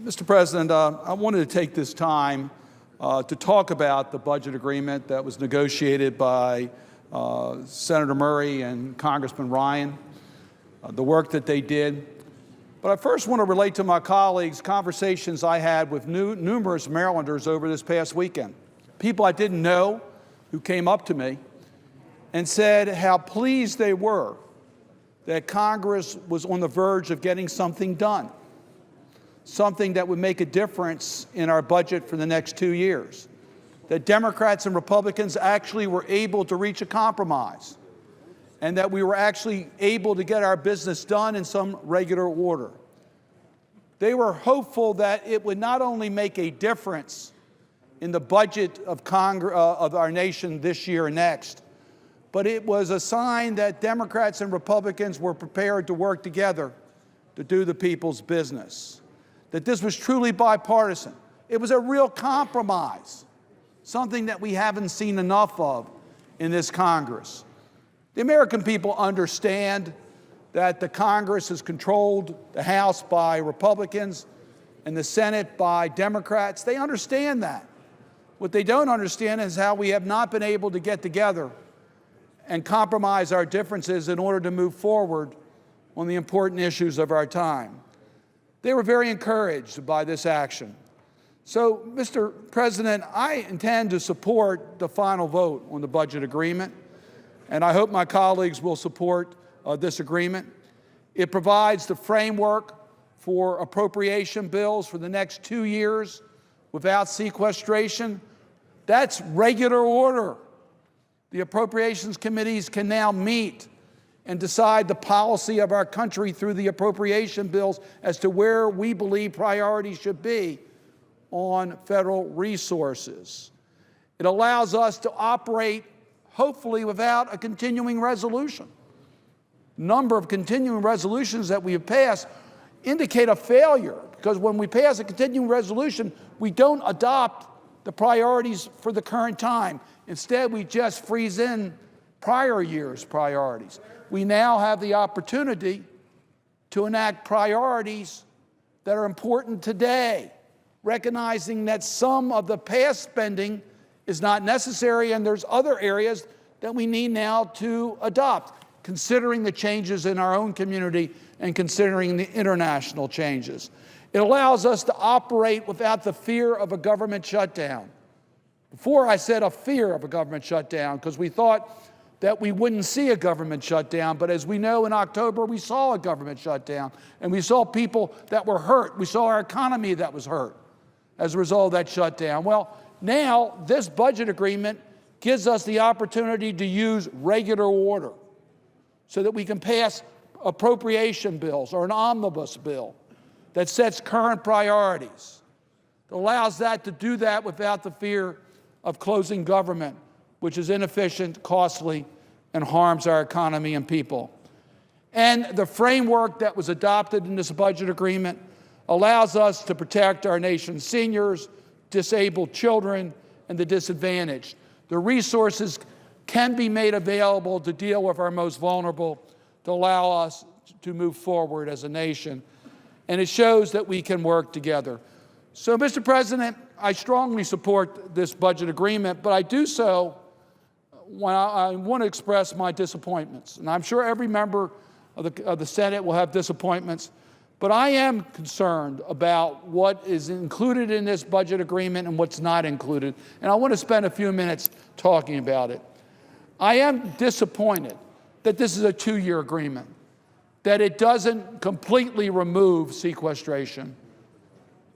Mr. President, I wanted to take this time to talk about the budget agreement that was negotiated by Senator Murray and Congressman Ryan, the work that they did. But I first want to relate to my colleagues conversations I had with numerous Marylanders over this past weekend. People I didn't know who came up to me and said how pleased they were that Congress was on the verge of getting something done, something that would make a difference in our budget for the next 2 years, that Democrats and Republicans actually were able to reach a compromise, and that we were actually able to get our business done in some regular order. They were hopeful that it would not only make a difference in the budget of our nation this year and next, but it was a sign that Democrats and Republicans were prepared to work together to do the people's business, that this was truly bipartisan. It was a real compromise, something that we haven't seen enough of in this Congress. The American people understand that the Congress is controlled, the House by Republicans and the Senate by Democrats. They understand that. What they don't understand is how we have not been able to get together and compromise our differences in order to move forward on the important issues of our time. They were very encouraged by this action. So, Mr. President, I intend to support the final vote on the budget agreement, and I hope my colleagues will support this agreement. It provides the framework for appropriation bills for the next 2 years without sequestration. That's regular order. The appropriations committees can now meet and decide the policy of our country through the appropriation bills as to where we believe priorities should be on federal resources. It allows us to operate, hopefully, without a continuing resolution. A number of continuing resolutions that we have passed indicate a failure, because when we pass a continuing resolution, we don't adopt the priorities for the current time. Instead, we just freeze in prior year's priorities. We now have the opportunity to enact priorities that are important today, recognizing that some of the past spending is not necessary and there's other areas that we need now to adopt, considering the changes in our own community and considering the international changes. It allows us to operate without the fear of a government shutdown. Before I said a fear of a government shutdown because we thought that we wouldn't see a government shutdown, but as we know, in October we saw a government shutdown, and we saw people that were hurt. We saw our economy that was hurt as a result of that shutdown. Well, now this budget agreement gives us the opportunity to use regular order so that we can pass appropriation bills or an omnibus bill that sets current priorities. It allows that to do that without the fear of closing government, which is inefficient, costly, and harms our economy and people. And the framework that was adopted in this budget agreement allows us to protect our nation's seniors, disabled children, and the disadvantaged. The resources can be made available to deal with our most vulnerable, to allow us to move forward as a nation. And it shows that we can work together. So, Mr. President, I strongly support this budget agreement, but I do so when I want to express my disappointments. And I'm sure every member of the Senate will have disappointments, but I am concerned about what is included in this budget agreement and what's not included. And I want to spend a few minutes talking about it. I am disappointed that this is a 2-year agreement, that it doesn't completely remove sequestration.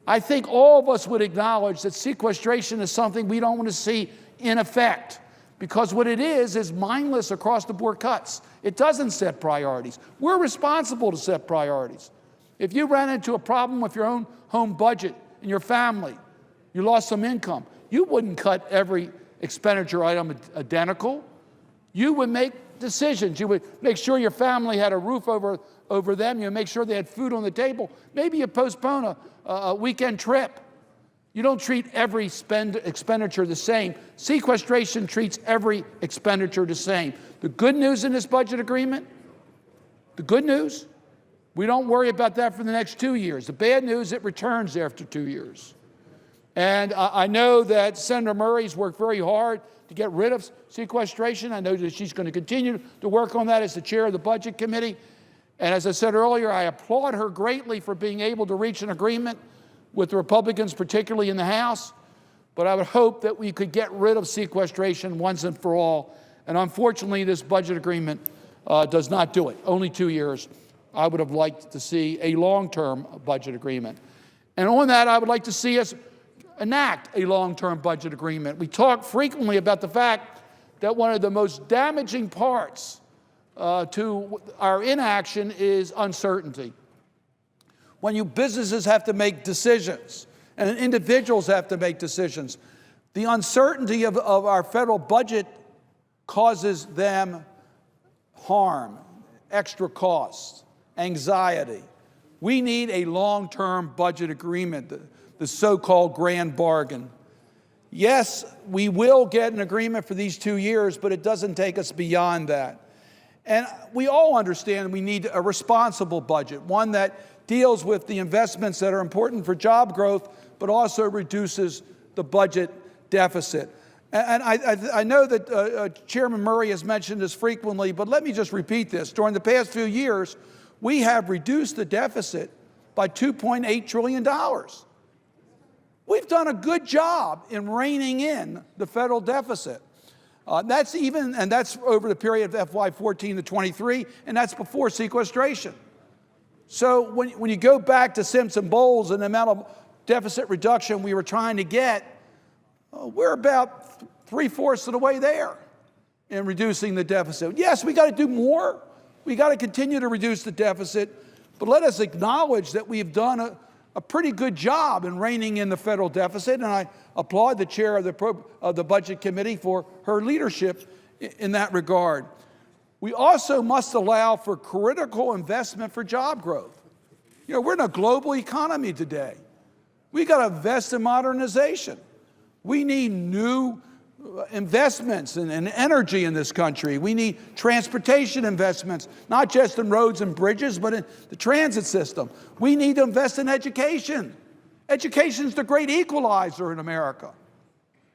I think all of us would acknowledge that sequestration is something we don't want to see in effect, because what it is mindless across-the-board cuts. It doesn't set priorities. We're responsible to set priorities. If you ran into a problem with your own home budget and your family, you lost some income, you wouldn't cut every expenditure item identical. You would make decisions. You would make sure your family had a roof over them. You would make sure they had food on the table. Maybe you postpone a weekend trip. You don't treat every expenditure the same. Sequestration treats every expenditure the same. The good news in this budget agreement, the good news, We don't worry about that for the next 2 years. The bad news, it returns after 2 years. And I know that Senator Murray's worked very hard to get rid of sequestration. I know that she's going to continue to work on that as the chair of the Budget Committee. And as I said earlier, I applaud her greatly for being able to reach an agreement with the Republicans, particularly in the House. But I would hope that we could get rid of sequestration once and for all. And unfortunately, this budget agreement does not do it. Only 2 years. I would have liked to see a long-term budget agreement. And on that, I would like to see us enact a long-term budget agreement. We talk frequently about the fact that one of the most damaging parts to our inaction is uncertainty. When businesses have to make decisions and individuals have to make decisions, the uncertainty of our federal budget causes them harm, extra costs, anxiety. We need a long-term budget agreement, the so-called grand bargain. Yes, we will get an agreement for these 2 years, but it doesn't take us beyond that. And we all understand we need a responsible budget, one that deals with the investments that are important for job growth, but also reduces the budget deficit. And I know that Chairman Murray has mentioned this frequently, but let me just repeat this. During the past few years, we have reduced the deficit by $2.8 trillion. We've done a good job in reining in the federal deficit. That's over the period of FY14 to 23, and that's before sequestration. So when you go back to Simpson-Bowles and the amount of deficit reduction we were trying to get, we're about 3/4 of the way there in reducing the deficit. Yes, we got to do more. We got to continue to reduce the deficit, but let us acknowledge that we've done a pretty good job in reining in the federal deficit, and I applaud the chair of the Budget Committee for her leadership in that regard. We also must allow for critical investment for job growth. You know, we're in a global economy today. We got to invest in modernization. We need new investments in energy in this country. We need transportation investments, not just in roads and bridges, but in the transit system. We need to invest in education. Education is the great equalizer in America.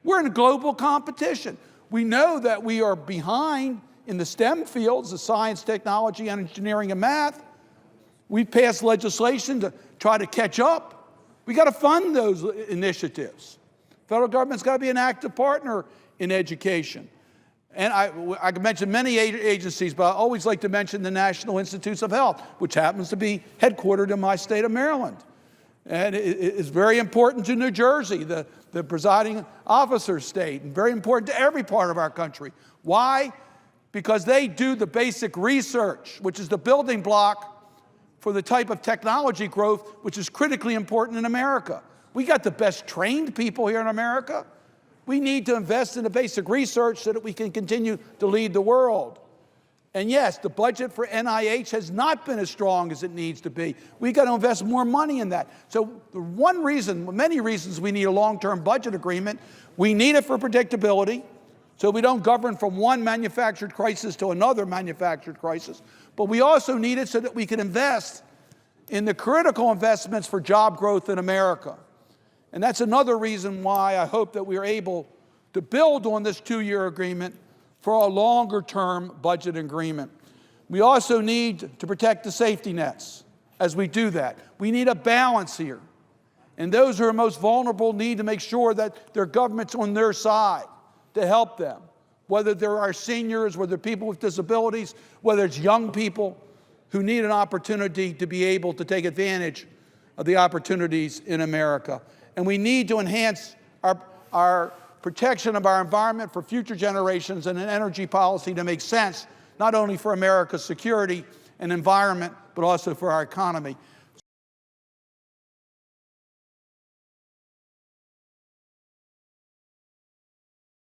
We're in a global competition. We know that we are behind in the STEM fields, the science, technology, engineering, and math. We passed legislation to try to catch up. We got to fund those initiatives. Federal government's got to be an active partner in education. And I could mention many agencies, but I always like to mention the National Institutes of Health, which happens to be headquartered in my state of Maryland. And it's very important to New Jersey, the presiding officer state, and very important to every part of our country. Why? Because they do the basic research, which is the building block for the type of technology growth which is critically important in America. We got the best trained people here in America. We need to invest in the basic research so that we can continue to lead the world. And yes, the budget for NIH has not been as strong as it needs to be. We got to invest more money in that. So the one reason, many reasons we need a long-term budget agreement, we need it for predictability, so we don't govern from one manufactured crisis to another manufactured crisis. But we also need it so that we can invest in the critical investments for job growth in America. And that's another reason why I hope that we are able to build on this 2-year agreement for a longer-term budget agreement. We also need to protect the safety nets as we do that. We need a balance here. And those who are most vulnerable need to make sure that their government's on their side to help them, whether they're our seniors, whether people with disabilities, whether it's young people who need an opportunity to be able to take advantage of the opportunities in America. And we need to enhance our protection of our environment for future generations and an energy policy to make sense, not only for America's security and environment, but also for our economy.